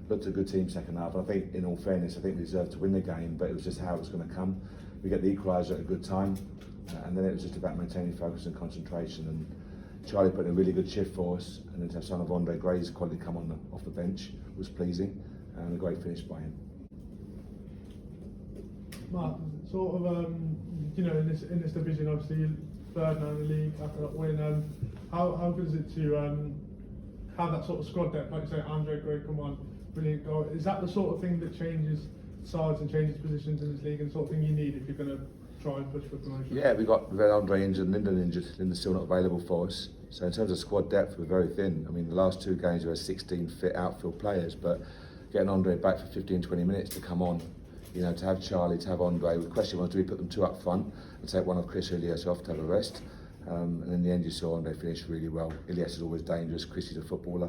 looked a good team second half. I think, in all fairness, I think we deserved to win the game, but it was just how it was going to come. We get the equaliser at a good time, and then it was just about maintaining focus and concentration. And Charlie put in a really good shift for us, and then to have son of Andre Gray's quality come off the bench was pleasing, and a great finish by him. Mark, sort of, in this division, obviously you're third now in the league after that win. How good is it to have that sort of squad depth, like you say, Andre Gray come on, brilliant goal? Is that the sort of thing that changes sides and changes positions in this league, and sort of thing you need if you're going to try and push for promotion? Yeah, we've had Andre injured and Lyndon injured. Lyndon's still not available for us. So in terms of squad depth, we're very thin. I mean, the last 2 games we had 16 fit outfield players, but getting Andre back for 15-20 minutes to come on, to have Charlie, to have Andre, the question was, do we put them 2 up front and take one of Chris or Ilias off to have a rest? And in the end, you saw Andre finish really well. Ilias is always dangerous, Chris is a footballer.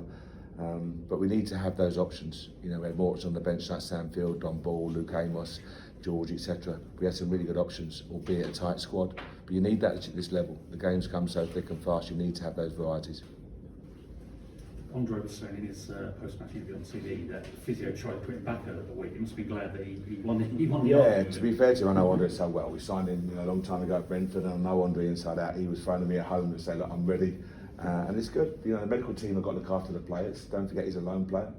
But we need to have those options. We had Morton on the bench like Samfield, Don Ball, Luke Amos, George, etc. We had some really good options, albeit a tight squad. But you need that at this level. The games come so thick and fast, you need to have those varieties. Andre was saying in his post-match interview on TV that the physio tried to put him back a week. He must be glad that he won the Yeah, argument. to be fair to him, I know Andre so well. We signed him a long time ago at Brentford, and I know Andre inside out. He was phoning me at home to say, look, I'm ready. And it's good. The medical team have got to look after the players. Don't forget he's a lone player,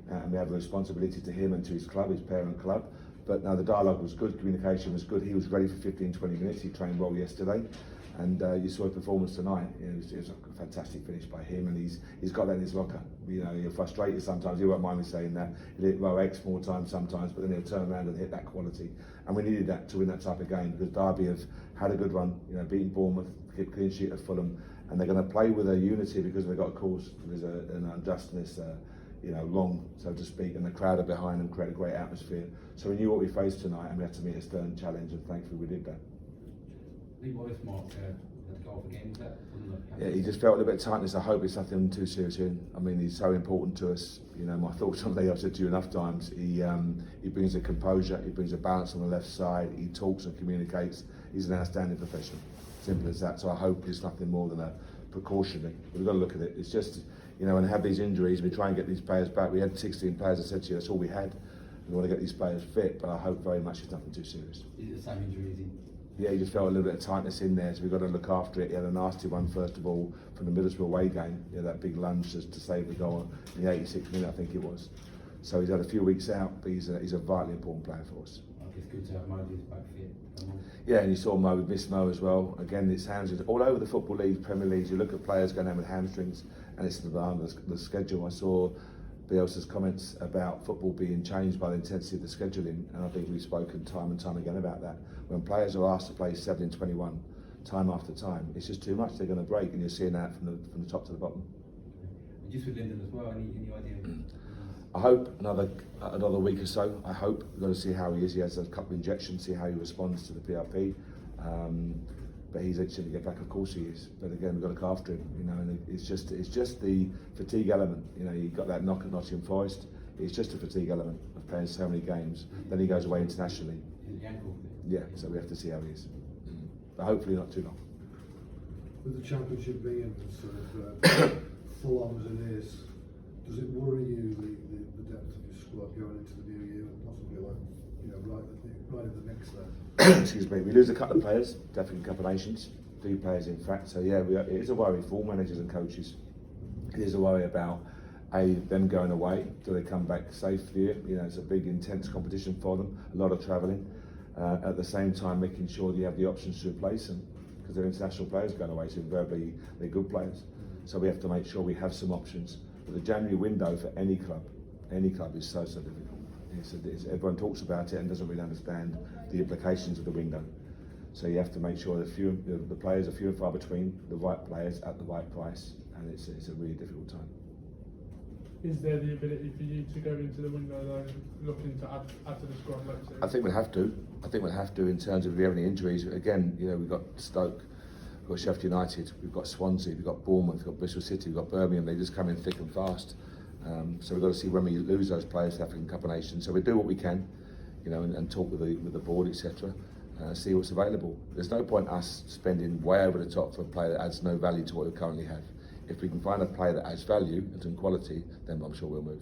and we have a responsibility to him and to his club, his parent club. But no, the dialogue was good, communication was good. He was ready for 15-20 minutes. He trained well yesterday, and you saw his performance tonight. It was a fantastic finish by him, and he's got that in his locker. You're frustrated sometimes. You won't mind me saying that. He'll hit row X more times sometimes, but then he'll turn around and hit that quality. And we needed that to win that type of game, because Derby have had a good run. Beating Bournemouth, kept clean sheet at Fulham, and they're going to play with a unity because they've got a cause. There's an unjustness. Wrong, so to speak, and the crowd are behind them, create a great atmosphere. So we knew what we faced tonight, and we had to meet a stern challenge, and thankfully we did that. Lee Wallace, Mark, had goal again. Was that? Yeah, he just felt a bit of tightness. I hope it's nothing too serious in. I mean, he's so important to us. My thoughts on Lee, I've said to you enough times. He brings a composure, he brings a balance on the left side, he talks and communicates. He's an outstanding professional. Simple as that. So I hope it's nothing more than a precautionary. But we've got to look at it. It's just, when they have these injuries, we try and get these players back. We had 16 players, I said to you, that's all we had. We want to get these players fit, but I hope very much it's nothing too serious. Is it the same injury as he? Yeah, he just felt a little bit of tightness in there, so we've got to look after it. He had a nasty one, first of all, from the Middlesbrough away game. That big lunge to save the goal in the 86th minute, I think it was. So he's had a few weeks out, but he's a vitally important player for us. It's good to have Mo's back fit. Yeah, and you saw Mo, we missed Mo as well. Again, it's hamstrings. All over the Football League, Premier Leagues, you look at players going down with hamstrings, and it's the schedule. I saw Bielsa's comments about football being changed by the intensity of the scheduling, and I think we've spoken time and time again about that. When players are asked to play 7-21 time after time, it's just too much. They're going to break, and you're seeing that from the top to the bottom. Just with Lyndon as well, any idea? I hope another week or so. I hope. We've got to see how he is. He has a couple of injections, see how he responds to the PRP. But he's actually to get back. Of course he is. But again, we've got to look after him. And it's just the fatigue element. He got that knock at Nottingham Forest. It's just a fatigue element of playing so many games. Then he goes away internationally. Yeah. So we have to see how he is. But hopefully not too long. With the Championship being sort of full on as it is, does it worry you the depth of your squad going into the new year and possibly right in the mix there? Excuse me. We lose a couple of players, definitely a couple of nations, 3 players in fact. So yeah, it is a worry for all managers and coaches. It is a worry about them going away. Do they come back safely? It's a big, intense competition for them. A lot of travelling. At the same time, making sure that you have the options to replace them, because they're international players going away. So invariably, they're good players. So we have to make sure we have some options. But the January window for any club is so difficult. Everyone talks about it and doesn't really understand the implications of the window. So you have to make sure that the players are few and far between, the right players at the right price, and it's a really difficult time. Is there the ability for you to go into the window though, looking to add to the squad? I think we'll have to. In terms of if we have any injuries. Again, we've got Stoke, we've got Sheffield United, we've got Swansea, we've got Bournemouth, we've got Bristol City, we've got Birmingham. They just come in thick and fast. So we've got to see when we lose those players to African Cup of Nations. So we do what we can, and talk with the board, etc. See what's available. There's no point us spending way over the top for a player that adds no value to what we currently have. If we can find a player that adds value and quality, then I'm sure we'll move.